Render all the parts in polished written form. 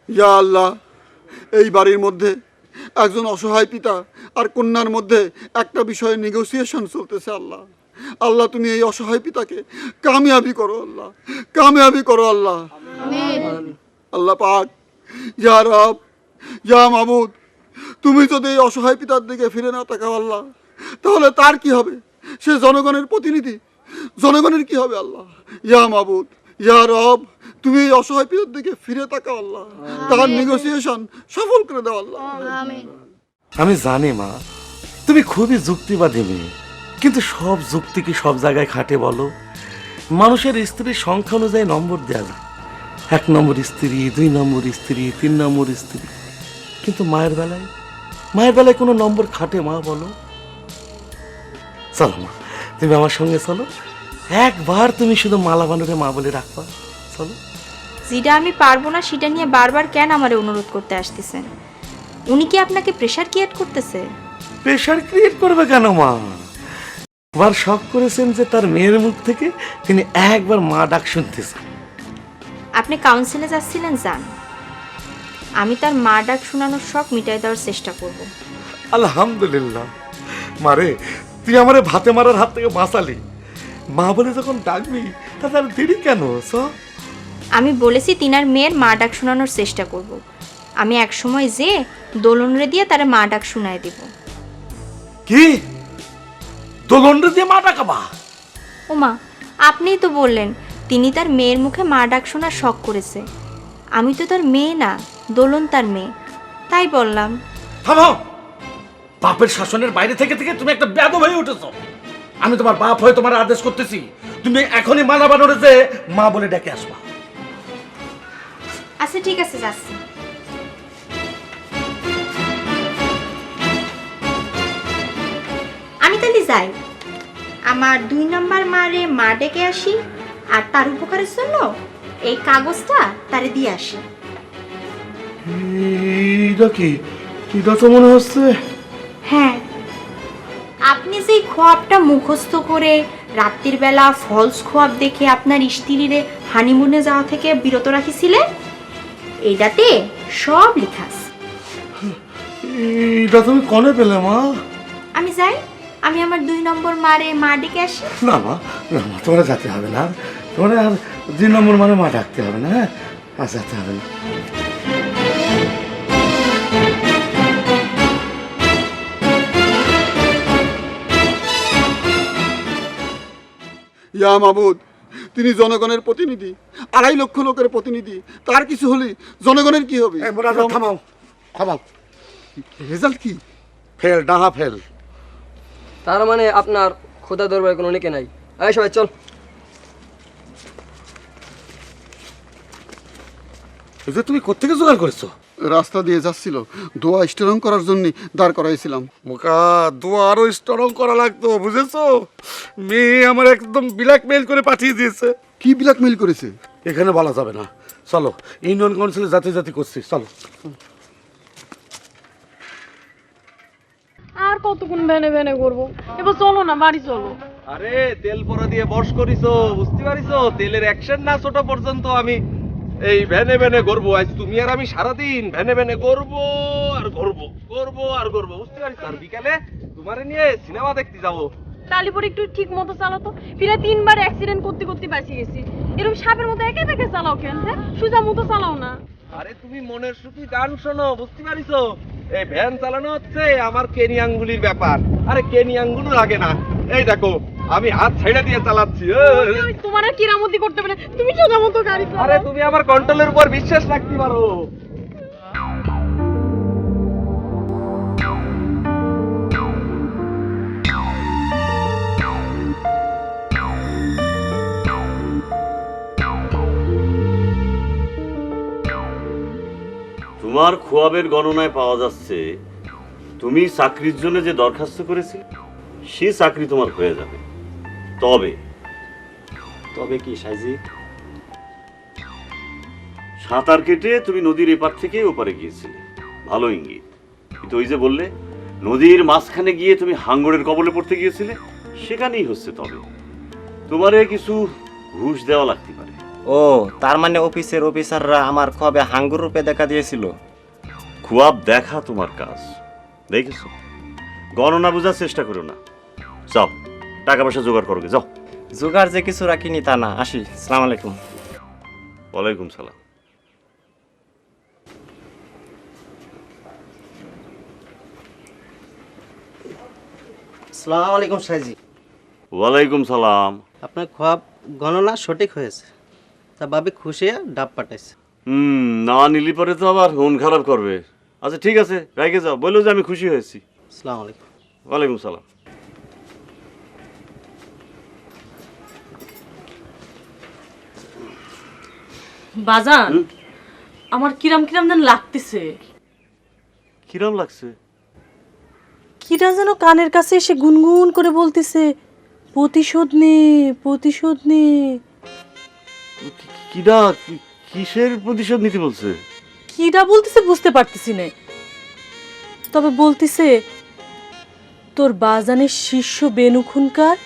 ইয়া আল্লাহ, এই বাড়ির মধ্যে একজন অসহায় পিতা আর কন্যার মধ্যে একটা বিষয়ে নেগোসিয়েশন চলতেছে। আল্লাহ, আল্লাহ তুমি এই অসহায় পিতাকে কামিয়াবি করো আল্লাহ, কামিয়াবি করো আল্লাহ। আল্লাহ পাক, ইয়া রব, ইয়া মাবুদ, তুমি যদি এই অসহায় পিতার দিকে ফিরে না তাকাও আল্লাহ, তাহলে তার কি হবে? সে জনগণের প্রতিনিধি, জনগণের কি হবে আল্লাহ? ইয়া মাবুদ, ইয়া রব, তুমি এই অসহায় পিতার দিকে ফিরে তাকাও আল্লাহ, তার নেগোসিয়েশন সফল করে দাও আল্লাহ। আমি জানি মা, তুমি খুবই যুক্তিবাদী মেয়ে, কিন্তু সব যুক্তি কি সব জায়গায় খাটে বলো? মানুষের স্ত্রীর সংখ্যা অনুযায়ী নম্বর দেওয়া যায়, 1 নম্বর স্ত্রী, 2 নম্বর স্ত্রী, 3 নম্বর স্ত্রী, কিন্তু মায়ের বেলায় কোনো নম্বর খাটে মা বলো? চলো মা, তুমি আমার সঙ্গে চলো, একবার তুমি শুধু মালা বানুরে মা বলে রাখবা, চলো। যেটা আমি পারবো না সেটা নিয়ে বারবার কেন আমারে অনুরোধ করতে আসতেছেন? উনি কি আপনাকে প্রেশার ক্রিয়েট করতেছে? প্রেশার ক্রিয়েট করবে কেন মা? একবার শখ করেছেন যে তার মেয়ের মুখ থেকে তিনি একবার মা ডাক শুনতেছেন। আপনি কাউন্সিলে যাচ্ছিলেন, যান, আমি তার মা ডাক শোনানোর শখ মিটাই দেওয়ার চেষ্টা করব। আলহামদুলিল্লাহ মারে, তুই আমারে ভাতে মারার হাত থেকে বাঁচালি। মা বলে যখন ডাকবি তাহলে আর দেরি কেন? আমি বলেছি তিনার মেয়ের মা ডাক শোনানোর চেষ্টা করব। আমি এক সময় যে দোলনরে দিয়ে তার মা ডাক শোনায় দেব। কি দোলনরে দিয়ে মা ডাকাবা? ওমা, আপনিই তো বললেন তিনি তার মেয়ের মুখে মা ডাক শোনার শখ করেছে। আমি তো তার মেয়ে না, দোলন তার মেয়ে, তাই বললাম। থামো, বাপের শাসনের বাইরে থেকে থেকে তুমি একটা বেয়াদব হয়ে উঠেছো। আমি তোমার বাপ হয়ে তোমার আদেশ করতেছি, তুমি এখনই মালা বানরে যে মা বলে ডেকে আসবা। আচ্ছা ঠিক আছে, যাচ্ছি। আমি তাহলে যাই, আমার 2 নম্বর মারে মা ডেকে আসি, আর তার উপকারের জন্য এই কাগজটা তারে দিয়ে আসি। এটা কি? এটা তো মনে হচ্ছে। হ্যাঁ, আপনি যে খোয়াবটা মুখস্থ করে রাত্রির বেলা ফলস খোয়াব দেখে আপনার স্ত্রীরে হানিমুনে যাওয়া থেকে বিরত রাখিছিলেন, এইটাতে সব লেখা আছে। এটা তুমি কনে পেলে মা? আমি যাই, আমি আমার 2 নম্বর মারে মা ডেকে আসি। না মা, না মা, তোমরা যেতে হবে না, তোমরা আর 2 নম্বর মানে মা ডাকতে হবে না। হ্যাঁ, আর যেতে হবে না। ইয়া মাবুদ, তিনি জনগণের প্রতিনিধি, 2.5 লক্ষ লোকের প্রতিনিধি, তার কিছু হলে জনগণের কি হবে? থামাও থামাও, রেজাল্ট কি? ফেল, ডাহা ফেল। তার মানে আপনার খোদা দরবারে কোনো নেকে নাই। এই সবাই চল। এটা তুমি কোত্থেকে জোগাড় করেছো? রাস্তা দিয়ে যাচ্ছিল, দোয়া স্ট্রং করার জন্য দাঁড় করাইছিলাম। মুখা দোয়া আরো স্ট্রং করা লাগতো, বুঝেছো? মেয়ে আমার একদম ব্ল্যাকমেইল করে পাঠিয়ে দিয়েছে। কি ব্ল্যাকমেইল করেছে? এখানে বলা যাবে না, চলো ইউনিয়ন কাউন্সিলে জাতি করছি, চলো। আর কতক্ষণ ভ্যানে ভ্যানে করবো? এবার চলো না, বাড়ি চলো। আরে তেল পরা দিয়ে বর্ষ করিছো, বুঝতে পারিছো? তেলের অ্যাকশন না ছোট পর্যন্ত আমি এই ভ্যানে ভ্যানে করবো। আজ তুমি আর আমি সারাদিন ভ্যানে ভ্যানে করবো আর করবো, বুঝতে পারিস? আর বিকালে তোমারে নিয়ে সিনেমা দেখতে যাবো। তালিপুর একটু ঠিক মতো চালাতো, ফিরে 3 বার অ্যাক্সিডেন্ট করতে করতে বাঁচি গেছি। এরকম সাপের মতো একে বেঁকে চালাও কেন? হ্যাঁ, সোজা মতো চালাও না। আরে তুমি মনের সুখী গান শোনো, বুঝতে পারিছো? এই ভ্যান চালানো হচ্ছে আমার কেনি আঙ্গুলির ব্যাপার। আরে কেনি আঙ্গুলও লাগে না, এই দেখো আমি হাত ছেড়ে দিয়ে চালাচ্ছি। তোমার আর কিরামতি করতে পারে, তুমি সোজা মতো গাড়ি চালাও। আরে তুমি আমার কন্ট্রোলের উপর বিশ্বাস রাখতে পারো। তোমার খোয়াবের গণনায় পাওয়া যাচ্ছে তুমি চাকরির জন্য যে দরখাস্ত করেছিলে সে চাকরি তোমার হয়ে যাবে। তবে তবে কি সাইজি? সাঁতার কেটে তুমি নদীর এপার থেকে ওপারে গিয়েছিলে, ভালো ইঙ্গিত। কিন্তু ওই যে বললে নদীর মাঝখানে গিয়ে তুমি হাঙ্গরের কবলে পড়তে গিয়েছিলে, সেখানেই হচ্ছে তবে। তোমারে কিছু ঘুষ দেওয়া লাগতে পারে। ও তার মানে অফিসের অফিসাররা আমার কবে হাঙ্গুর রূপে দেখা দিয়েছিল? খুয়াব দেখা তোমার কাজ, দেখেছো? গণনা বোঝার চেষ্টা করো না। যাও টাকা পয়সা জোগাড় করো গে, যাও। জোগাড় যে কিছু রাখিনি তা না, আসি। আসসালামু আলাইকুম। ওয়ালাইকুম সালাম। আসসালামু আলাইকুম সাইজি। ওয়ালাইকুম সালাম। আপনার খোয়াব গণনা সঠিক হয়েছে, তা ভাবি খুশি হয়ে ডাব পাঠাইছে। না নিলি পরে তো আবার মন খারাপ করবে। আচ্ছা ঠিক আছে, রেখে যাও, বললো যে আমি খুশি হয়েছি। আসসালামু আলাইকুম। ওয়ালাইকুম সালাম। বাজান, আমার কিরাম কিরাম যেন লাগতেছে। কিরম লাগছে? কিরা যেন কানের কাছে এসে গুনগুন করে বলতেছে, প্রতিশোধ নে, প্রতিশোধ নে। কিডা কিসের প্রতিশোধ নিতে বলছে? কিরা বলতেছে বুঝতে পারতেছি না, তবে বলতেছে তোর বাজানের শিষ্য বেনু খুনকার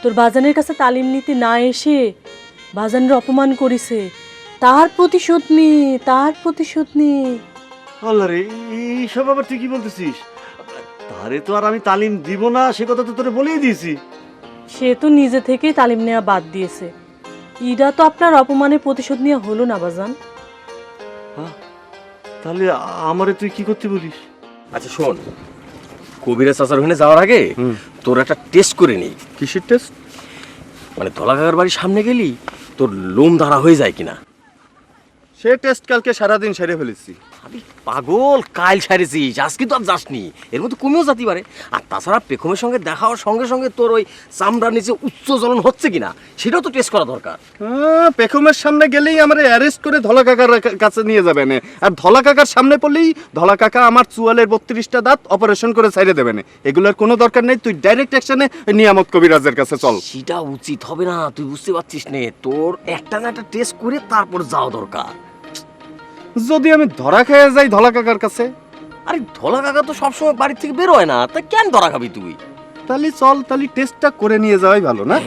তোর বাজানের কাছে তালিম নিতে না এসে বাজানের অপমান করেছে, তার প্রতিশোধ নে, তার প্রতিশোধ নে। আল্লাহ রে, এইসব আবার তুই কি বলতেছিস? তারে তো আর আমি তালিম দিব না, সে কথা তো তোরে বলেই দিয়েছি। সে তো নিজে থেকেই তালিম নেওয়া বাদ দিয়েছে। ইরা তো আপনার অপমানের প্রতিশোধ নেওয়া হলো না বাজান। তাহলে আমারে তুই কি করতে বলিস? আচ্ছা শোন, কবিরা চাচার ওখানে যাওয়ার আগে তোর একটা টেস্ট করে নিই। কিসের টেস্ট? মানে ধলা কাকার বাড়ির সামনে গেলি তোর লোম দাঁড়া হয়ে যায় কিনা। সে টেস্ট কালকে সারাদিন সেরে ফেলেছি। আমি পাগল, কাল ছাড়েছিস, আজকে তো আর যাসনি, এর মধ্যে কমেও যেতে পারে। আর তাছাড়া পেখমের সঙ্গে দেখা হওয়ার সঙ্গে সঙ্গে তোর ওই চামড়ার নিচে উচ্চ জ্বলন হচ্ছে কিনা সেটাও তো টেস্ট করা দরকার। পেখমের সামনে গেলেই আমার অ্যারেস্ট করে ধলা কাকার কাছে নিয়ে যাবেন, আর ধলা কাকার সামনে পড়লেই ধলা কাকা আমার চুয়ালের 32টা দাঁত অপারেশন করে ছাইড়ে দেবেন। এগুলোর কোনো দরকার নেই, তুই ডাইরেক্ট অ্যাকশনে নিয়ামত কবিরাজের কাছে চল। সেটা উচিত হবে না, তুই বুঝতে পারছিস নে, তোর একটা না একটা টেস্ট করে তারপর যাওয়া দরকার। যদি আমি ধরা খেয়ে যাই ধলা কাকার কাছে? আরে ধলা কাকা তো সবসময় বাড়ির থেকে বের হয় না, তা কেন ধরা খাবি তুই? তাহলে চল, তাহলে টেস্টটা করে নিয়ে যাওয়াই ভালো না?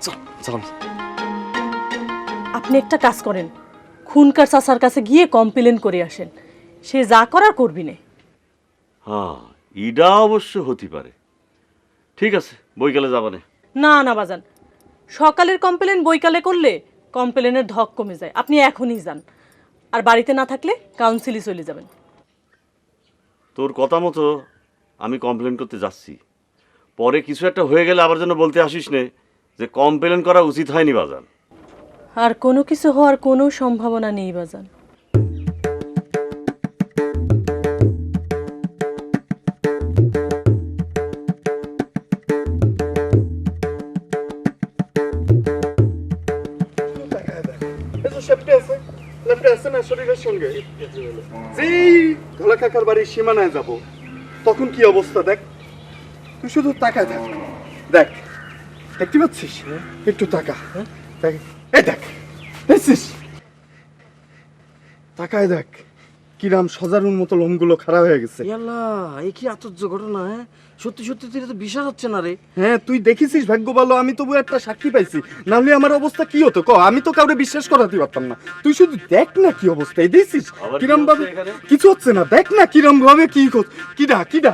চল চল। আপনি একটা কাজ করেন, খুনকার চাচার কাছে গিয়ে কমপ্লেন করে আসেন, সে যা করার করবি না। হ্যাঁ, ইডা অবশ্য হতে পারে। ঠিক আছে, বইকালে যাবানে। না না বাজান, সকালের কমপ্লেন বৈকালে করলে কমপ্লেনের ধক কমে যায়। আপনি এখনই যান, আর বাড়িতে না থাকলে কাউন্সিলে চলে যাবেন। তোর কথা মতো আমি কমপ্লেন করতে যাচ্ছি, পরে কিছু একটা হয়ে গেলে আবার যেন বলতে আসিস নে যে কমপ্লেন করা উচিত হয়নি বাজান। আর কোনো কিছু হওয়ার কোনো সম্ভাবনা নেই বাজান। ধলা কাকার বাড়ির সীমানায় যাব, তখন কি অবস্থা দেখ। তুই শুধু তাকায় দেখ, দেখ, দেখতে পাচ্ছিস? একটু তাকা, দেখ, এই দেখ, দেখছিস? তাকায় দেখ, কিরাম সজারুর মতো লোমগুলো খারাপ হয়ে গেছে। ইয়াল্লা, এই কি আশ্চর্য ঘটনা! হ্যাঁ, সত্যি সত্যি তুই তো বিশ্বাস হচ্ছে না রে। হ্যাঁ, তুই দেখেছিস, ভাগ্য ভালো আমি তবু একটা সাক্ষী পাইছি, নাহলে আমার অবস্থা কি হতো ক? আমি তো কাউরে বিশ্বাস করাতে পারতাম না। তুই শুধু দেখ না কি অবস্থা, এই দেখছিস কিরম ভাবে? কিছু হচ্ছে না, দেখ না কিরম ভাবে কি কিডা কিডা।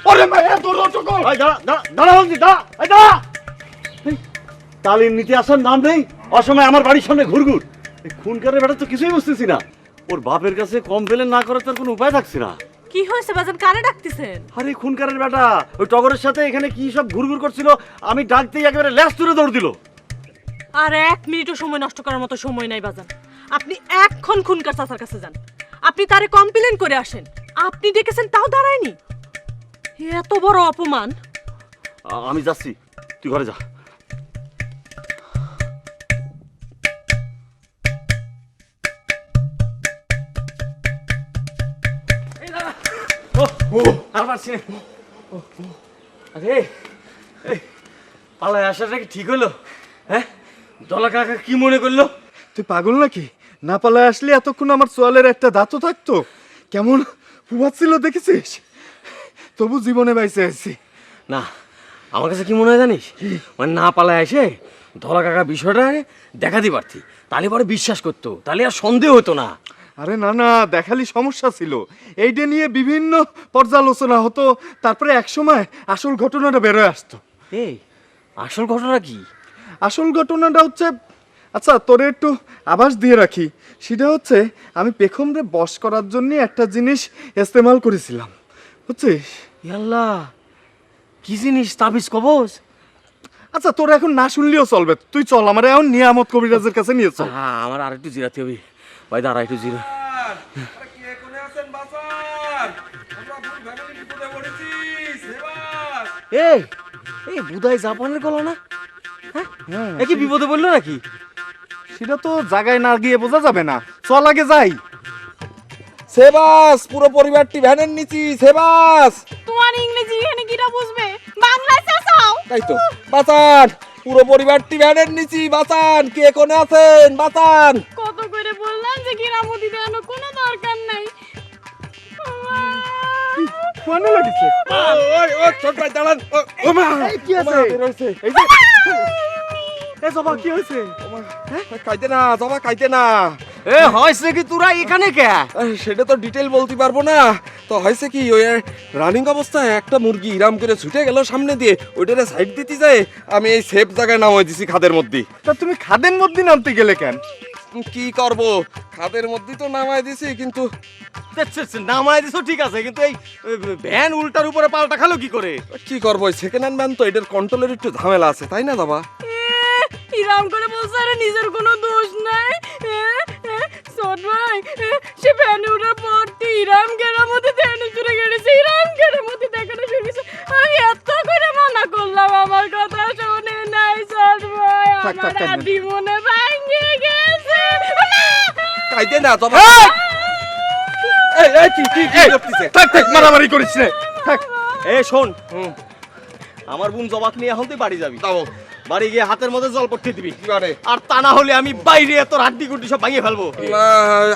ওরে মায়া তোর অটক, দাঁড়া বলছি, দাঁড়া। তালিম নিতে আসার নাম নেই, অসময় আমার বাড়ির সামনে ঘুরঘুর। এই খুনকারের ব্যাটা তো কিছুই বুঝতেছি না, ওর বাপের কাছে কমপ্লেন না করার তার কোনো উপায় থাকছে না। কি হয়েছে বাজান, কারে ডাকতেছেন? আরে খুনকারের ব্যাটা ওই টগরের সাথে এখানে কি সব ঘুরঘুর করছিল, আমি ডাকতেই একেবারে ল্যাস তুলে দৌড় দিল। আর 1 মিনিটও সময় নষ্ট করার মতো সময় নাই বাজান। আপনি এখন খুনকার চাচার কাছে যান, আপনি তারে কমপ্লেন করে আসেন। আপনি ডেকেছেন তাও দাঁড়ায়নি, এত বড় অপমান। আমি যাচ্ছি, তুই ঘরে যা। আর পারছি না। আরে এই পালায় আসাটা কি ঠিক হলো? হ্যাঁ, দলা কাকা কি মনে করলো? তুই পাগল নাকি? না পালায় আসলে এতক্ষণ আমার চোয়ালের একটা দাঁতও থাকতো। কেমন ফুবাচ্ছিল দেখেছিস? তবু জীবনে বাইসে আছি। না, আমার কাছে কি মনে হয় জানিস, মানে না পালায় এসে ধলা কাকা বিষয়টা দেখাতে পারতি, তাহলে পরে বিশ্বাস করতো, তাহলে আর সন্দেহ হতো না। আরে না না, দেখালি সমস্যা ছিল, এইটা নিয়ে বিভিন্ন পর্যালোচনা হতো, তারপরে একসময় আসল ঘটনাটা বেরোয় আসতো। এই আসল ঘটনা কি? আসল ঘটনাটা হচ্ছে, আচ্ছা তোরে একটু আভাস দিয়ে রাখি, সেটা হচ্ছে আমি পেখমরে বশ করার জন্য একটা জিনিস ইস্তেমাল করেছিলাম, বুঝছিস? আল্লাহ, কি জিনিস? তাবিজ কবজ? আচ্ছা তোর এখন না শুনলেও চলবে, তুই চল আমার এখন নিয়ামত কবিরাজের কাছে নিয়ে চল। হ্যাঁ, আমার আর একটু জিরাতে হবে ভাই, দাঁড়া একটু জিরা। এই এই বুধাই জাপানের গলা না? হ্যাঁ, কি বিপদে বললো নাকি? সেটা তো জায়গায় না গিয়ে বোঝা যাবে না, চল আগে যাই। সেবাস, পুরো পরিবারটি ভ্যানের নিচি। সেবাস, তোমার ইংরেজি এখানে কিটা বুঝবে, বাংলায় চাচাও। তাই তো, বাঁচান, পুরো পরিবারটি ভ্যানের নিচি, বাঁচান, কে কোনে আছেন, বাঁচান। কত করে বললাম যে কিরামতি দেওয়ানোর কোনো দরকার নাই। কোনে লাগিছে? ওই ওই ছোট ভাই দাঁড়ান। ও মা, কি আছে? এই যে এ জবা কি হয়েছে? খাইতে না, জমা খাইতে না। এ হয়েছে কি তোরা এখানে কে? সেটা তো ডিটেল বলতে পারবো না। তো হয়েছে কি, ওই রানিং অবস্থায় একটা মুরগি ইরাম করে ছুটে গেল সামনে দিয়ে, ওইটারে সাইড দিতে যায়, আমি এই সেফ জায়গায় নামাই দিছি খাদের মধ্যে। তা তুমি খাদের মধ্যে নামতে গেলে কেন? কি করব, খাদের মধ্যে তো নামাই দিছি, কিন্তু নামায় দিছো ঠিক আছে, কিন্তু এই ভ্যান উল্টার উপরে পাল্টা খালো কি করে? কি করবো, সেকেন্ড হ্যান্ড ভ্যান তো, এটার কন্ট্রোলের একটু ঝামেলা আছে, তাই না বাবা? ইরাম করে বলছে আরে নিজের কোনো দোষ নাই। ছোট ভাই, সে ভ্যানে উঠার পর তুই ইরাম কেরামতি দেখানো শুরু করেছে, ইরাম কেরামতি দেখানো শুরু করেছে। আমি এত করে মানা করলাম, আমার কথা শোনে নাই ছোট ভাই, আমার আদি মনে ভাঙে গেছে। খাইতে না জমা। এই এই কি কি কি করতেছে? থাক থাক, মারামারি করিস না, থাক। এ শোন, আমার বোন জবাক নিয়ে এখন তুই বাড়ি যাবি। যাবো। বাড়ি গিয়ে হাতের মধ্যে জল পড়তে দিবি, কি করে? আর তা না হলে আমি বাইরে তোর হাড্ডি গুড্ডি সব ভাঙিয়ে ফেলবো। না,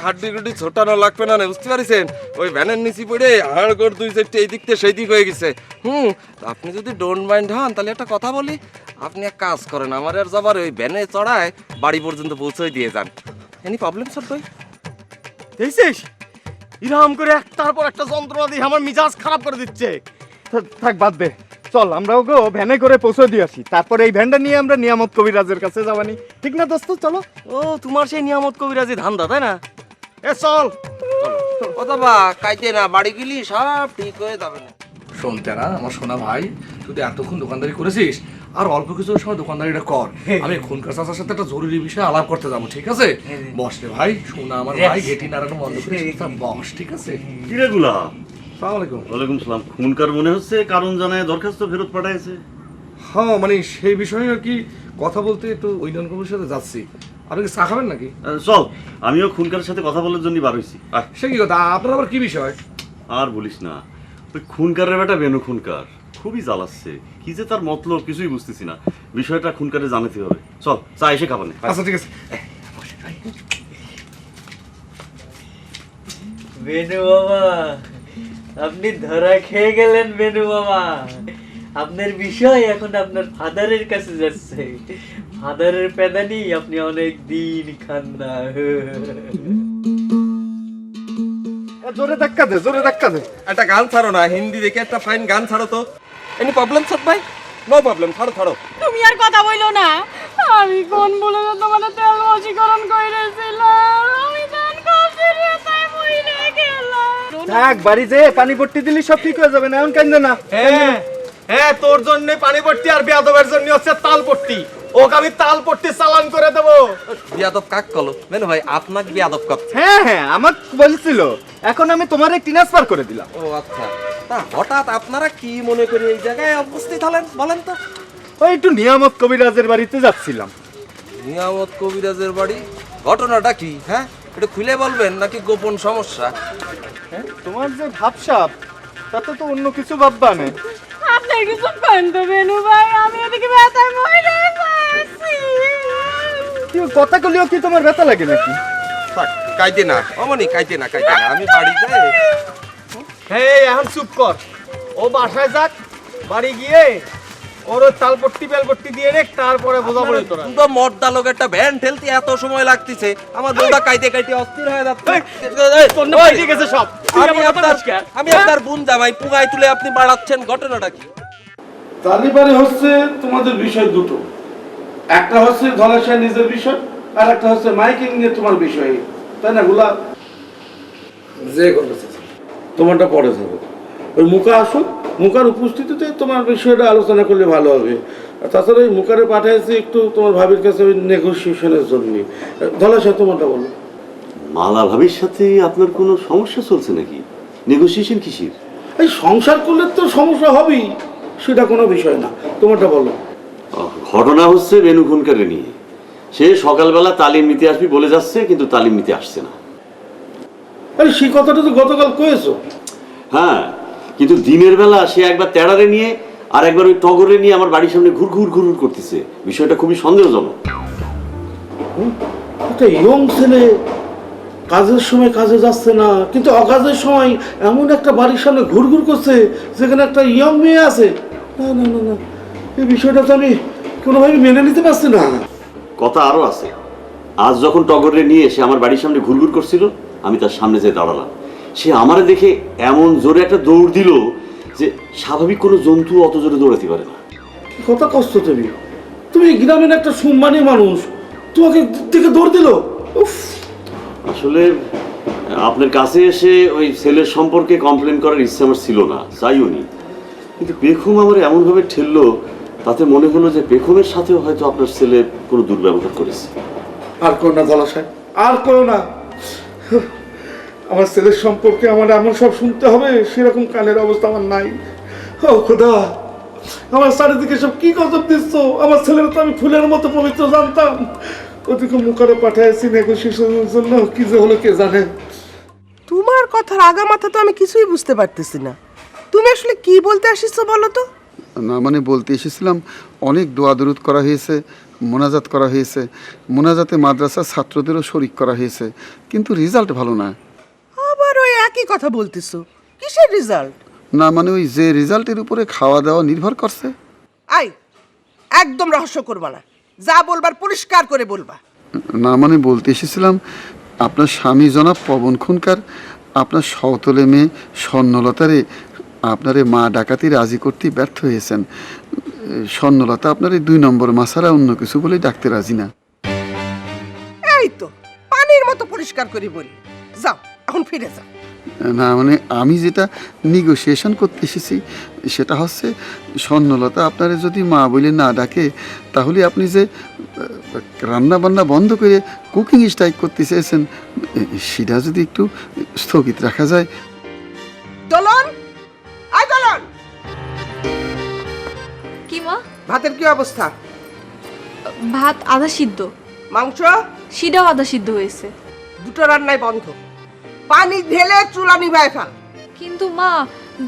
হাড্ডি গুড্ডি ছোটানো লাগবে না, বুঝতে পারিছেন? ওই ভ্যানের নিচে পড়ে হাড় গোড় দুই চারটে এই দিক থেকে সেই দিক হয়ে গেছে। আপনি যদি ডোন্ট মাইন্ড হন, তাহলে একটা কথা বলি, আপনি এক কাজ করেন, আমার আর যাবার ওই ভ্যানে চড়ায় বাড়ি পর্যন্ত পৌঁছে দিয়ে যান। এনি প্রবলেম সব ভাই? দেখছিস ইরাম করে একটার পর একটা যন্ত্রণা দিয়ে আমার মিজাজ খারাপ করে দিচ্ছে। থাক বাদ দে, চল আমরা ওকে ভ্যানে করে পৌঁছে দিয়ে আসি, তারপরে এই ভ্যানটা নিয়ে আমরা নিয়ামত কবিরাজের কাছে যাবানি, ঠিক না দোস্ত? চলো। ও তোমার সেই নিয়ামত কবিরাজি ধান্দা, তাই না? এ চল। অথবা কাইতে না, বাড়ি গেলি সব ঠিক হয়ে যাবে না। শুনতে না আমার সোনা ভাই, তুই তো এতক্ষণ দোকানদারি করেছিস, আর অল্প কিছু সময় দোকানদারিটা কর। আমি খুনকার চাচার সাথে একটা জরুরি বিষয়ে আলাপ করতে যাবো, ঠিক আছে? বস রে ভাই, শোনা আমার ভাই, গেটি নাড়ানো বন্ধ করে বস, ঠিক আছে? কিরে গুলা? সালাম আলাইকুম। ওয়ালাইকুম সালাম। খুনকার মনে হচ্ছে কারণ জানায় দরখাস্ত ফেরত পাঠাইছে। হ্যাঁ, মানে সেই বিষয়ে আর কি কথা বলতে একটু ওইডান কবির সাথে যাচ্ছি। আপনি কি চা খাবেন নাকি? চল, আমিও খুনকারের সাথে কথা বলার জন্য বার হইছি। আয়। সে কি কথা, আপনার আবার কি বিষয়? আর বলিস না, ওই খুনকারের বেটা বেনু খুনকার খুবই জ্বালাচ্ছে, কি যে তার মতলব কিছুই বুঝতেছি না। বিষয়টা খুনকারে জানাতে হবে। চল, চা এসে খাবানে। আচ্ছা ঠিক আছে। বেনু বাবা, আপনি ধরা খেয়ে গেলেন বেনু বাবা। আপনার বিষয় এখন আপনার ফাদারের কাছে যাচ্ছে। ফাদারের পেদানি আপনি অনেক দিন খান না। জোরে ধাক্কা দে, জোরে ধাক্কা দে। একটা গান ছাড়ো না, হিন্দি দেখে একটা ফাইন গান ছাড়ো তো। এনি প্রবলেম সব ভাই? নো প্রবলেম, ছাড়ো ছাড়ো। তুমি আর কথা বইলো না, আমি কোন বলে তোমার তেল বশীকরণ কইরেছিলাম, আমি জান কষ্ট রে তাই বইলে গেলাম। থাক, বাড়ি যে পানি পট্টি দিলি সব ঠিক হয়ে যাবে না, এখন কান্দে না। হ্যাঁ, তোর জন্য পানি পট্টি আর বেয়াদবের জন্য হচ্ছে তাল পট্টি। ওকে আমি তাল পট্টি চালান করে দেবো। বিয়াদব কাক কলো মেনু ভাই, আপনাকে বিয়াদব কাক। হ্যাঁ হ্যাঁ, আমার বলছিল, এখন আমি তোমারে ট্রান্সফার করে দিলাম। ও আচ্ছা, তা হঠাৎ আপনারা কি মনে করে এই জায়গায় উপস্থিত হলেন বলেন তো? ওই একটু নিয়ামত কবিরাজের বাড়িতে যাচ্ছিলাম। নিয়ামত কবিরাজের বাড়ি, ঘটনাটা কি? হ্যাঁ, এটা খুলে বলবেন নাকি গোপন সমস্যা? হ্যাঁ, তোমার যে ভাবসাব তাতে তো অন্য কিছু ভাববা না। আপনি কিছু করেন তো বেনু ভাই, আমি এদিকে ব্যথায় মরে যাচ্ছি। কি কথা কলিও কি তোমার ব্যথা লাগে নাকি? থাক, কাইতে না অমনি, কাইতে না কাইতে না, আমি বাড়ি যাই। এই এখন চুপ কর, ও বাসায় যাক, বাড়ি গিয়ে ওর ওই তালপট্টি বেলপট্টি দিয়ে রে, তারপরে বোঝা পড়ে তোরা। তো মর্দা লোক একটা ভ্যান ঠেলতে এত সময় লাগতেছে, আমার বউটা কাইতে কাইতে অস্থির হয়ে যাচ্ছে। তোর না ওই, ঠিক আছে সব। আমি আপনার বোন জামাই, পুগাই তুলে আপনি বাড়াচ্ছেন, ঘটনাটা কি? তালিবারে হচ্ছে তোমাদের বিষয় দুটো, একটা হচ্ছে ধলাশায় নিজের বিষয়, আর একটা হচ্ছে মাইকিং নিয়ে তোমার বিষয়, তাই না গুলা? যে করতেছে তোমারটা পরে থাকো, ওই মুখা আসুক, মুখার উপস্থিতিতে তোমার বিষয়টা আলোচনা করলে ভালো হবে। আর তাছাড়া ওই মুখারে পাঠাইছি একটু তোমার ভাবির কাছে ওই নেগোসিয়েশনের জন্য। ধলাশায় তোমারটা বলো। মালা ভাবির সাথে আপনার কোনো সমস্যা চলছে নাকি? নেগোসিয়েশন কিসের? এই সংসার করলে তো সমস্যা হবেই, সেটা কোনো বিষয় না, তোমারটা বলো। ঘটনা হচ্ছে বেনু খুনকারে নিয়ে। সে সকালবেলা তালিম নিতে আসবি বলে যাচ্ছে, কিন্তু তালিম নিতে আসছে না। আরে সেই কথাটা তো গতকাল কয়েছো। হ্যাঁ, কিন্তু দিনের বেলা সে একবার তেড়ারে নিয়ে আর একবার ওই টগরে নিয়ে আমার বাড়ির সামনে ঘুরঘুর ঘুরঘুর করতেছে। বিষয়টা খুবই সন্দেহজনক। একটা ইয়ং ছেলে কাজের সময় কাজে যাচ্ছে না, কিন্তু অকাজের সময় এমন একটা বাড়ির সামনে ঘুরঘুর করছে যেখানে একটা ইয়ং মেয়ে আছে। না না না না, এই বিষয়টা তো আমি কোনোভাবে মেনে নিতে পারছি না। কথা আরো আছে। আজ যখন টগরে নিয়ে সে আমার বাড়ির সামনে ঘুরঘুর করছিল, আমি তার সামনে যেয়ে দাঁড়ালাম। সে আমারে দেখে এমন জোরে একটা দৌড় দিল যে স্বাভাবিক কোনো জন্তু অত জোরে দৌড়াতে পারে না। কি কথা কষ্ট, তুমি তুমি গ্রামের একটা সম্মানী মানুষ, তোমাকে দেখে দৌড় দিল? উফ! আসলে আপনার কাছে এসে ওই ছেলের সম্পর্কে কমপ্লেন করার ইচ্ছে আমার ছিল না, চাইও নি। কিন্তু পেখম আমার এমনভাবে ঠেললো, তাতে মনে হলো যে পেখমের সাথেও হয়তো আপনার ছেলে কোনো দুর্ব্যবহার করেছে। আর করো না জলাশয়, আর করো না। আমার ছেলের সম্পর্কে আমার এমন সব শুনতে হবে, সেরকম কানের অবস্থা আমার নাই। ও খোদা, আমার চারিদিকে সব কি গজব দিচ্ছ। আমার ছেলের তো আমি ফুলের মতো পবিত্র জানতাম, ওদিকে মুখারে পাঠাইছি নেগোসিয়েশনের জন্য, কি যে হলো কে জানে। তোমার কথার আগা মাথা তো আমি কিছুই বুঝতে পারতেছি না। তুমি আসলে কি বলতে আসিছো বলো তো? না মানে বলতে এসেছিলাম, অনেক দোয়া দরুদ করা হয়েছে, মোনাজাত করা হয়েছে, মোনাজাতে মাদ্রাসার ছাত্রদেরও শরিক করা হয়েছে, কিন্তু রেজাল্ট ভালো না। আবার ওই একই কথা বলতেছো, কিসের রেজাল্ট? না মানে ওই যে রেজাল্টের উপরে খাওয়া দাওয়া নির্ভর করছে। আই, একদম রহস্য করবা না, যা বলবার পরিষ্কার করে বলবা। না মানে বলতে এসেছিলাম, আপনার স্বামী জনাব পবন খুনকার আপনার সওতলে মেয়ে স্বর্ণলতারে আপনারে মা ডাকাতি রাজি করতে ব্যর্থ হয়েছেন। স্বর্ণলতা আপনার এই 2 নম্বর মাসারা অন্য কিছু বলে ডাকতে রাজি না। এই তো পানির মতো পরিষ্কার করে বলি, যাও এখন ফিরে যাও। না মানে আমি যেটা নেগোসিয়েশন করতে এসেছি সেটা হচ্ছে, স্বর্ণলতা আপনারে যদি মা বলে না ডাকে, তাহলে আপনি যে রান্না বান্না বন্ধ করে কুকিং স্ট্রাইক করতে চেয়েছেন, সেটা যদি একটু স্থগিত রাখা যায়। দলন, আই দলন, কি মা? ভাতের কি অবস্থা? ভাত আধা সিদ্ধ, মাংস সেটাও আধা সিদ্ধ হয়েছে। দুটো রান্নাই বন্ধ, পানি ঢেলে চুলা নিভায় ফেল। কিন্তু মা,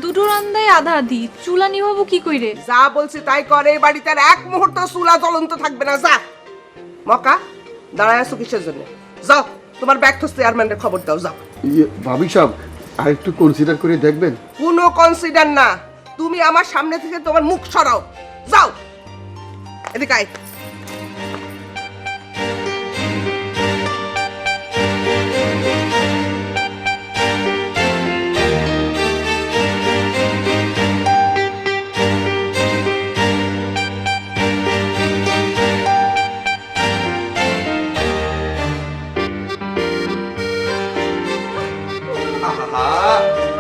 দুটো রান্নায় আধা আধি, চুলা নিভাবো কি কইরে? যা বলছি তাই করে, এই বাড়িতে আর এক মুহূর্ত চুলা জ্বলন্ত থাকবে না। যা মকা, দাঁড়ায় আছো কিসের জন্য? যাও তোমার ব্যাগথ চেয়ারম্যানের খবর দাও, যাও। ভাবি সাহেব, আর একটু কনসিডার করে দেখবেন। কোনো কনসিডার না, তুমি আমার সামনে থেকে তোমার মুখ সরাও, যাও। এদিকে আয়।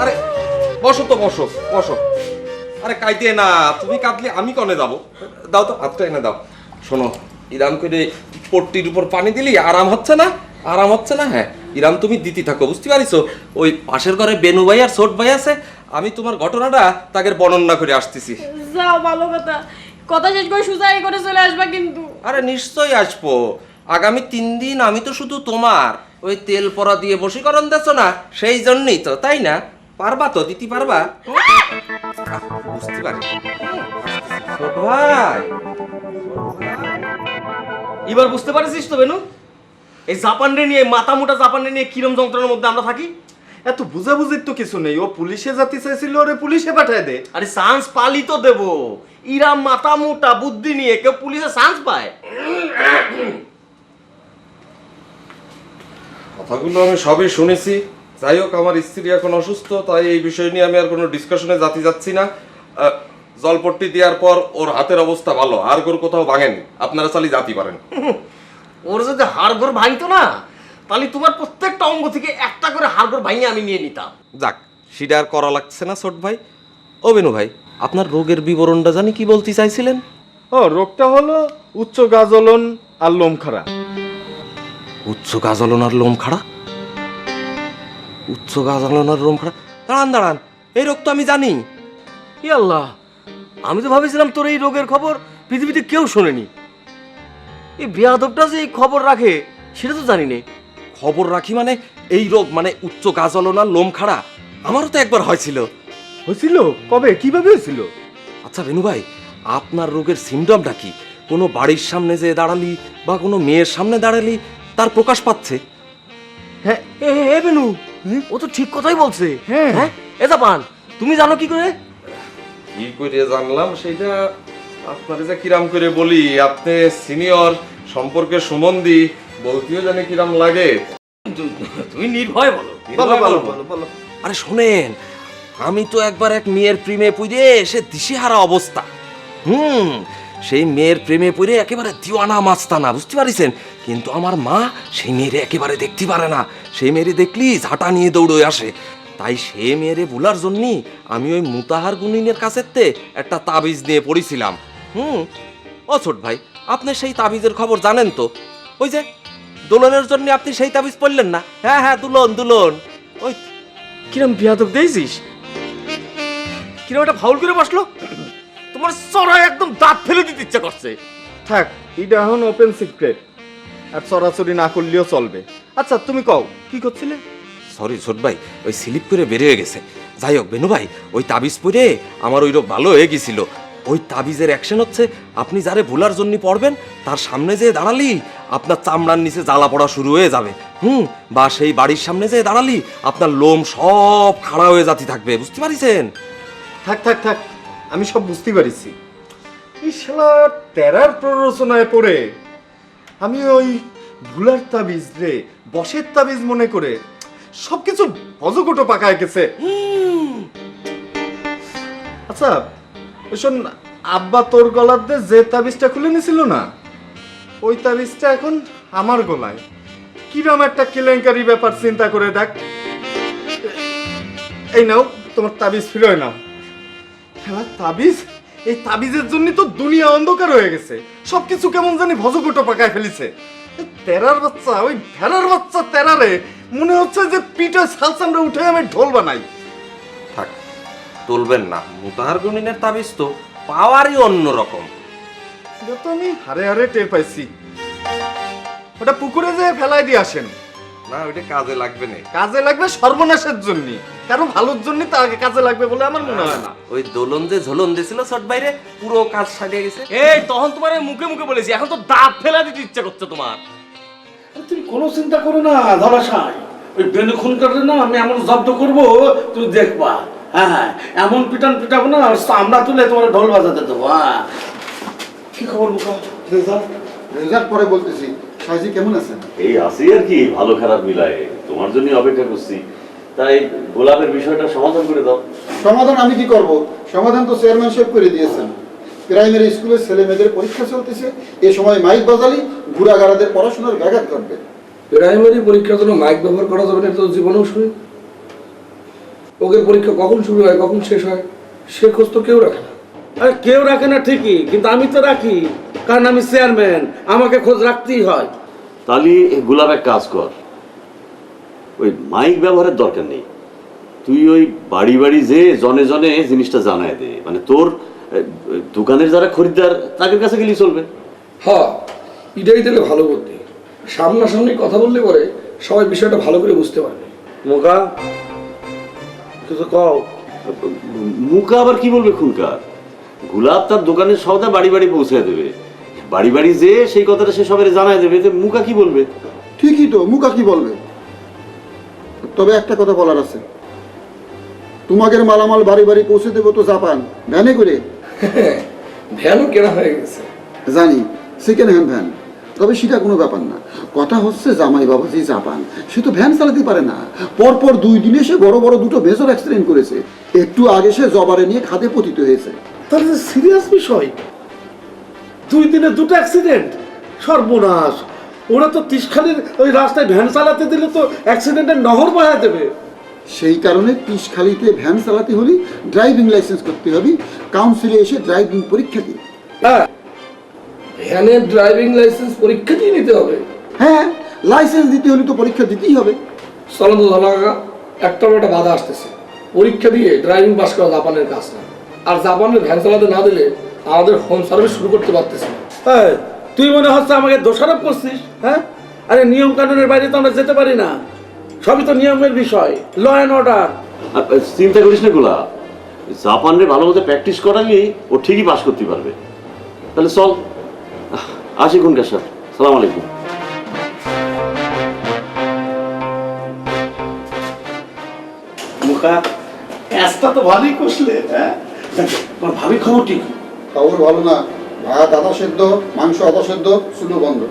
আরে বসো তো, বসো বসো। আরে কাইতে না, তুমি কাঁদলে আমি কনে যাবো? দাও তো হাতটা এনে দাও। শোনো, ইরাম করে পট্টির উপর পানি দিলি আরাম হচ্ছে না? আরাম হচ্ছে না? হ্যাঁ, ইরাম তুমি দিতে থাকো, বুঝতে পারিছো? ওই পাশের ঘরে বেনু ভাই আর ছোট ভাই আছে, আমি তোমার ঘটনাটা তাকে বর্ণনা করে আসতেছি। যাও, ভালো কথা, কথা শেষ করে সুজাই করে চলে আসবা কিন্তু। আরে নিশ্চয়ই আসবো। আগামী 3 দিন আমি তো শুধু তোমার ওই তেল পরা দিয়ে বশীকরণ দিচ্ছ না, সেই জন্যই তো, তাই না? পারবা তো, দিতে পারবা? বুঝতে পারি ছোট ভাই। এবার বুঝতে পারছিস তো বেনু, এই জাপানরে নিয়ে, মাথা মোটা জাপানরে নিয়ে কিরম যন্ত্রণার মধ্যে আমরা থাকি? এত বুঝাবুঝির তো কিছু নেই। ও পুলিশে যেতে চাইছিল, ওরে পুলিশে পাঠায় দে। আরে চান্স পালি তো দেবো। ইরা মাথা মোটা বুদ্ধি নিয়ে কেউ পুলিশে চান্স পায়? কথাগুলো আমি সবই শুনেছি। যাই হোক, আমার স্ত্রী এখন অসুস্থ, তাই এই বিষয় নিয়ে আমি আর কোনো ডিসকাশনে যাচ্ছি না। জলপট্টি দেওয়ার পর ওর হাতের অবস্থা ভালো, আর গোর কোথাও ভাঙেনি, আপনারা চালি জাতি পারেন। ওর যদি হাড়গোড় ভাঙতো না, তাহলে তোমার প্রত্যেকটা অঙ্গ থেকে একটা করে হাড়গোড় ভাঙিয়ে আমি নিয়ে নিতাম। যাক, সেটা আর করা লাগছে না ছোট ভাই। ও বেনু ভাই, আপনার রোগের বিবরণটা জানি কি বলতে চাইছিলেন? ও, রোগটা হলো উচ্চ গাজলন আর লোম খাড়া। উচ্চ গাজলন আর লোম খাড়া? উচ্চ গাজলন আর লোম খাড়া? দাঁড়ান দাঁড়ান, এই রোগ তো আমি জানি। ই আল্লাহ, আমি তো ভাবেছিলাম তোর এই রোগের খবর পৃথিবীতে কেউ শোনেনি। এই বেয়াদবটা যে এই খবর রাখে সেটা তো জানি না। খবর রাখি মানে? এই রোগ মানে উচ্চ গাজলন আর লোম খাড়া আমারও তো একবার হয়েছিল। হয়েছিল? কবে, কিভাবে হয়েছিল? আচ্ছা বেনু ভাই, আপনার রোগের সিমটমটা কি? কোনো বাড়ির সামনে যে দাঁড়ালি বা কোনো মেয়ের সামনে দাঁড়ালি তার প্রকাশ পাচ্ছে? হ্যাঁ। এ বেনু, ও তো ঠিক কথাই বলছে। হ্যাঁ। হ্যাঁ, এটা পান তুমি জানো কি করে? কি করে জানলাম সেটা আপনারে যে কিরাম করে বলি, আপনি সিনিয়র সম্পর্কে সম্বন্ধী, বলতেও জানি কিরাম লাগে। তুমি নির্ভয় বলো। বলো। আরে শোনেন, আমি তো একবার এক মেয়ের প্রেমে পড়ে সে দিশেহারা অবস্থা। সেই মেয়ের প্রেমে পড়ে একেবারে দিওয়ানা মাস্তানা, বুঝতে পারিছেন? কিন্তু আমার মা সেই মেয়েরে একেবারে দেখতে পারে না। সেই মেয়েরে দেখলি ঝাঁটা নিয়ে দৌড়ে আসে। তাই সে মেয়েরে ভুলার জন্য আমি ওই মুতাহার গুনিনের কাছেতে একটা তাবিজ নিয়ে পড়েছিলাম। ও ছোট ভাই, আপনি সেই তাবিজের খবর জানেন তো? ওই যে দোলনের জন্য আপনি সেই তাবিজ পড়লেন না? হ্যাঁ হ্যাঁ, দুলন। ওই কিরম বেয়াদব দিয়েছিস, কিরম একটা ফাউল করে বসলো। তোমার চড়াই একদম দাঁত ফেলে দিতে ইচ্ছা করছে। থাক, এটা এখন ওপেন সিক্রেট, আর চড়াচড়ি না করলেও চলবে। আচ্ছা তুমি কও, কি করছিলে? সরি ছোট ভাই, ওই স্লিপ করে বের হয়ে গেছে। যাই হোক বেনু ভাই, ওই তাবিজ পরে আমার ওই রোগ ভালো হয়ে গেছিল। ওই তাবিজের অ্যাকশন হচ্ছে, আপনি যারে ভুলার জন্য পড়বেন তার সামনে যেয়ে দাঁড়ালি আপনার চামড়ার নিচে জ্বালা পড়া শুরু হয়ে যাবে। বা সেই বাড়ির সামনে যেয়ে দাঁড়ালি আপনার লোম সব খাড়া হয়ে যাতে থাকবে, বুঝতে পারিছেন? থাক, আমি সব বুঝতে পারিছি। এই শালা তেরার প্ররোচনায় পড়ে আমি ওই ভুলার তাবিজ রে বসের তাবিজ মনে করে সবকিছু ভজকটো পাকায় গেছে। আচ্ছা শোন, আব্বা তোর গলার দিয়ে যে তাবিজটা খুলে নিছিল না, ওই তাবিজটা এখন আমার গলায়। কিরম একটা কেলেঙ্কারি ব্যাপার চিন্তা করে দেখ। এই নাও তোমার তাবিজ, ফিরোয় নাও। খেলার তাবিজ, এই তাবিজের জন্য তো দুনিয়া অন্ধকার হয়ে গেছে, সবকিছু কেমন জানি ভজকটো পাকায় ফেলিছে। তেরার বাচ্চা, ওই ভেড়ার বাচ্চা তেরারে মনে হচ্ছে যে পিঠে সালসামরা উঠে আমি ঢোল বানাই। থাক, তুলবেন না। মুতাহার গুনিনের তাবিজ তো পাওয়ারই অন্যরকম। এটা তো আমি হারে টের পাইছি। ওটা পুকুরে যে ফেলাই দিয়ে আসেন না, ওইটা কাজে লাগবে না। কাজে লাগবে সর্বনাশের জন্য, কারণ ভালোর জন্য তাকে কাজে লাগবে বলে আমার মনে হয় না। ওই দোলন যে ঝোলন দিয়েছিল ছোট বাইরে, পুরো কাজ সারিয়ে গেছে। এই তখন তোমার মুখে মুখে বলেছি, এখন তো দাঁত ফেলা দিতে ইচ্ছা করছে তোমার। তুমি কোনো চিন্তা করো না ধরাশাই, ওই বেনু খুনকারে না আমি এমন জব্দ করবো তুই দেখবা। হ্যাঁ, এমন পিটাবো না, আমরা তুলে তোমার ঢোল বাজাতে দেবো। হ্যাঁ, কি খবর মুখা? রেজাল্ট পরে বলতেছি। সাইজি কেমন আছেন? এই আছি আর কি, ভালো খারাপ মিলায়। তোমার জন্য অপেক্ষা করছি, তাই গোলাপের বিষয়টা সমাধান করে দাও। সমাধান আমি কি করব? সমাধান তো চেয়ারম্যান সাহেব করে দিয়েছেন। প্রাইমারি স্কুলের ছেলে মেয়েদের পরীক্ষা চলতেছে, এ সময় মাইক বাজালি ঘুরাগারাদের পড়াশোনার ব্যাঘাত ঘটবে। প্রাইমারি পরীক্ষার জন্য মাইক ব্যবহার করা যাবে না, তো জীবনেও শুনি। ওদের পরীক্ষা কখন শুরু হয় কখন শেষ হয় সে খোঁজ তো কেউ রাখে না। আরে কেউ রাখে না ঠিকই, কিন্তু আমি তো রাখি, কারণ আমি চেয়ারম্যান, আমাকে খোঁজ রাখতেই হয়। তাহলে গোলাপ এক কাজ কর, ওই মাইক ব্যবহারের দরকার নেই। তুই ওই বাড়ি বাড়ি যে জনে জনে জিনিসটা জানায় দে, মানে তোর দোকানের যারা খরিদ্দার তাদের কাছে গেলেই চলবে। হ্যাঁ, এটাই দিলে ভালো বুদ্ধি। সামনাসামনি কথা বললে পরে সবাই বিষয়টা ভালো করে বুঝতে পারবে। মুখা কিছু কও। মুখা আবার কি বলবে খুনকার? গোলাপ তার দোকানের সওদা বাড়ি বাড়ি পৌঁছায় দেবে, বাড়ি বাড়ি যে সেই কথাটা সে সবাই জানায় দেবে, মুখা কি বলবে? ঠিকই তো, মুখা কি বলবে? তবে একটা কথা বলার আছে, তোমাদের মালামাল বাড়ি বাড়ি পৌঁছে দেবো তো জাপান, ভ্যানে করে। ভ্যানও কেনা হয়ে গেছে। জানি, সেকেন্ড হ্যান্ড ভ্যান, তবে সেটা কোনো ব্যাপার না। কথা হচ্ছে জামাই বাবাজি জাপান, সে তো ভ্যান চালাতে পারে না। পরপর 2 দিনে সে বড় বড় 2টো মেজর অ্যাক্সিডেন্ট করেছে। একটু আগে সে জবারে নিয়ে খাদে পতিত হয়েছে। তাহলে সিরিয়াস বিষয়, 2 দিনে 2টো অ্যাক্সিডেন্ট, সর্বনাশ। ওরা তো তিসখালির ওই রাস্তায় ভ্যান চালাতে দিলে তো অ্যাক্সিডেন্টের নহর বয়া দেবে। সেই কারণে তিসখালিতে ভ্যান চালাতে হলে ড্রাইভিং লাইসেন্স করতে হবে, কাউন্সিলে এসে ড্রাইভিং পরীক্ষা দিয়ে। হ্যাঁ, ভ্যানের ড্রাইভিং লাইসেন্স পরীক্ষা দিয়ে নিতে হবে। হ্যাঁ, লাইসেন্স দিতে হলে তো পরীক্ষা দিতেই হবে। চলো তো ধলা কাকা, একটা বাধা আসতেছে। পরীক্ষা দিয়ে ড্রাইভিং পাস করা জাপানের কাজ না, আর জাপানের ভ্যান চালাতে না দিলে আমাদের হোম সার্ভিস শুরু করতে পারতেছি না। হ্যাঁ, তুই মনে হচ্ছে আমাকে দোষারোপ করছিস? হ্যাঁ, আরে নিয়ম কানুনের বাইরে তো আমরা যেতে পারি না, সবই তো নিয়মের বিষয়, ল অ্যান্ড অর্ডার। চিন্তা করিস না গুলা, জাপানের ভালো মতো প্র্যাকটিস করালেই ও ঠিকই পাস করতে পারবে। তাহলে চল আসি খুনকার স্যার, সালাম আলাইকুম। মুখা কাজটা তো ভালোই কষলে। হ্যাঁ, তোমার ভাবি খবর ঠিক? খবর ভালো না, ভাত আধা সেদ্ধ, মাংস আধা সেদ্ধ, চুলো বন্ধ।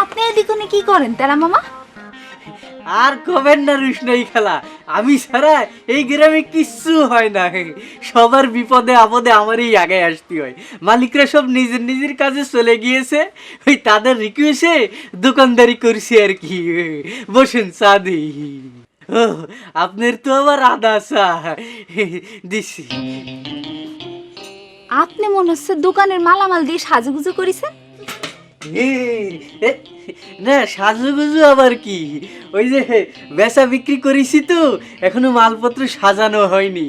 আপনি এদিকে কি করেন তারা মামা? আর কবেন না রুশনাই খেলা, আমি ছাড়া এই গ্রামে কিচ্ছু হয় না। সবার বিপদে আপদে আমারই আগে আসতে হয়। মালিকরা সব নিজের নিজের কাজে চলে গিয়েছে, ওই তাদের রিকোয়েস্টে দোকানদারি করছি আর কি। বসেন, চা দিই। ও, আপনার তো আবার আদা চা দিছি। আপনি মনে হচ্ছে দোকানের মালামাল দিয়ে সাজুগুজু করেছেন। না, সাজুগুজু আবার কি, ওই যে বেচা বিক্রি করেছি তো, এখনো মালপত্র সাজানো হয়নি।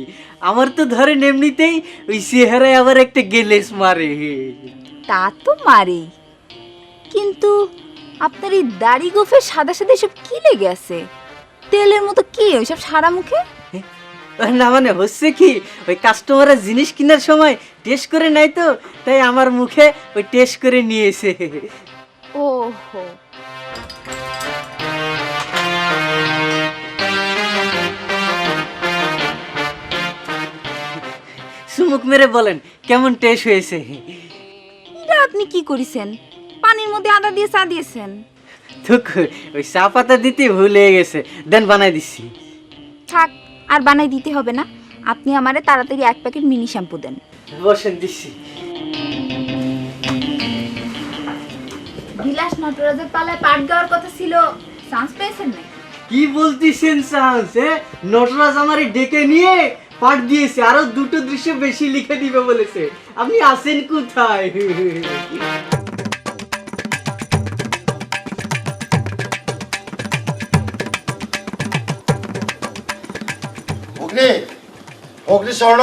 আমার তো ধরেন এমনিতেই ওই চেহারায় আবার একটা গেলেস মারে। তা তো মারে, কিন্তু আপনার এই দাড়ি গোফে সাদা সাদা এসব কি লেগে আছে? তেলের মতো কি ওইসব সারা মুখে? না মানে হচ্ছে কি, ওই কাস্টমাররা জিনিস কেনার সময় টেস্ট করে নাই তো, তাই আমার মুখে ওই টেস্ট করে নিয়েছে। ওহো, সুমুখ মেরে বলেন কেমন টেস্ট হয়েছে? এটা আপনি কি করেছেন? পানির মধ্যে আদা দিয়ে চা দিয়েছেন? তো ওই চা পাতা দিতে ভুলে গেছে, দেন বানাই দিচ্ছি। থাক, আর বানাই দিতে হবে না। আপনি আমারে তাড়াতাড়ি 1 প্যাকেট মিনি শ্যাম্পু দেন। বসেন, দিচ্ছি। বিলাস নটরাজের পালায় পাট গাওয়ার কথা ছিল, চান্স পেয়েছেন নাকি? কি বলতেছেন চান্স? নটরাজ আমারে ডেকে নিয়ে পাঠ দিয়েছে, আরো 2টো দৃশ্য বেশি লিখে দিবে বলেছে। আপনি আছেন কোথায়? ভগ্নি, ভগ্নি, স্বর্ণ,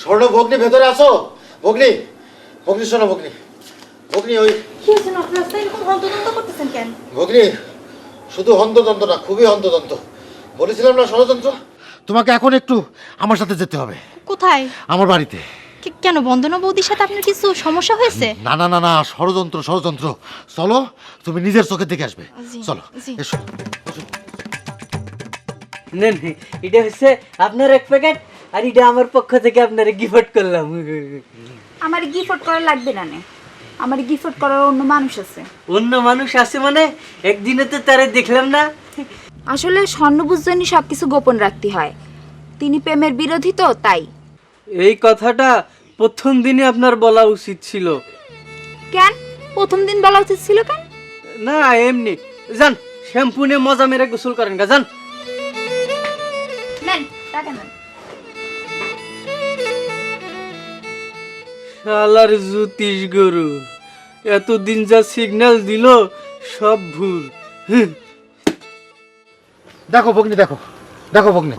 স্বর্ণ, ভগ্নি ভেতরে আসো। ভগ্নি, ভগ্নি, শোনো ভগ্নি, ভগ্নি, ওই কি হয়েছে নটরাজ, এরকম হন্তদন্ত করতেছেন কেন? ভগ্নি, শুধু হন্তদন্ত না, খুবই হন্তদন্ত। বলেছিলাম না ষড়যন্ত্র। তোমাকে এখন একটু আমার সাথে যেতে হবে। কোথায়? আমার বাড়িতে। কেন বন্দনা বৌদির সাথে আপনার কিছু সমস্যা হয়েছে? না না না না, ষড়যন্ত্র ষড়যন্ত্র। চলো, তুমি নিজের চোখে দেখে আসবে। জি, চলো জি। এসো। নেন, এটা হচ্ছে আপনার এক প্যাকেট, আর এটা আমার পক্ষ থেকে আপনার গিফট করলাম। আমার গিফট করা লাগবে না নে, আমার গিফট করার অন্য মানুষ আছে। অন্য মানুষ আছে মানে? একদিনে তো তারে দেখলাম না। আসলে স্বর্ণভূষণই সব কিছু গোপন রাখতে হয়, তিনি প্রেমের বিরোধী তো তাই। এই কথাটা প্রথম দিনে আপনার বলা উচিত ছিল। কেন প্রথম দিন বলা উচিত ছিল কেন? না এমনি যান, শ্যাম্পু নিয়ে মজা মেরে গোসল করেন গা, যান। নেন টাকা নেন। শালার জ্যোতিষ গরু এতদিন যা সিগন্যাল দিল সব ভুল। দেখো ভগ্নি, দেখো দেখো ভগ্নি।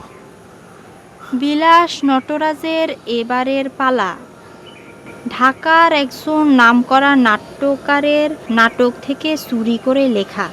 বিলাস নটরাজের এবারের পালা। ঢাকার একজন নামকরা নাট্যকারের নাটক থেকে চুরি করে লেখা।